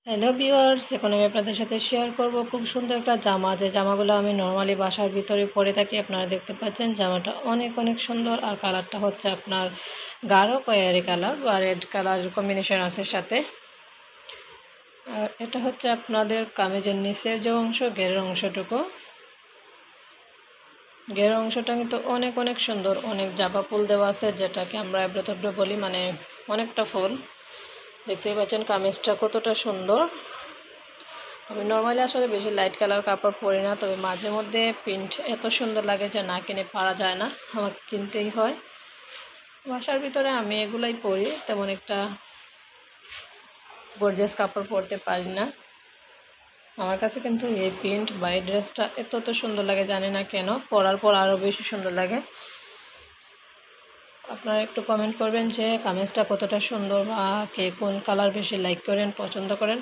Hello viewers, এখন আমি আপনাদের সাথে শেয়ার করব খুব সুন্দর একটা জামা। যে জামাগুলো আমি নর্মালি বাসার ভিতরে পরে থাকি। আপনারা দেখতে পাচ্ছেন জামাটা অনেক অনেক সুন্দর, আর কালারটা হচ্ছে আপনার গাঢ় খয়েরি কালার বা রেড কালার কম্বিনেশন আছে সাথে। আর এটা হচ্ছে আপনাদের কামিজের নিচের যে অংশ, ঘেরের অংশটুকু। ঘেরের অংশটা কিন্তু অনেক অনেক সুন্দর, অনেক জাপা ফুল দেওয়া আছে, যেটাকে আমরা এবড়ো বলি, মানে অনেকটা ফুল। দেখতেই পাচ্ছেন কামিজটা কতটা সুন্দর। আমি নর্মালি আসলে বেশি লাইট কালার কাপড় পরি না, তবে মাঝে মধ্যে প্রিন্ট এত সুন্দর লাগে যে না কিনে পারা যায় না, আমাকে কিনতেই হয়। বাসার ভিতরে আমি এগুলাই পরি, তেমন একটা গর্জিয়াস কাপড় পরতে পারি না। আমার কাছে কিন্তু এই প্রিন্ট বা এই ড্রেসটা এত সুন্দর লাগে, জানি না কেন, পরার পর আরও বেশি সুন্দর লাগে। আপনারা একটু কমেন্ট করবেন যে কামিজটা কতটা সুন্দর, বা কে কোন কালার বেশি লাইক করেন, পছন্দ করেন।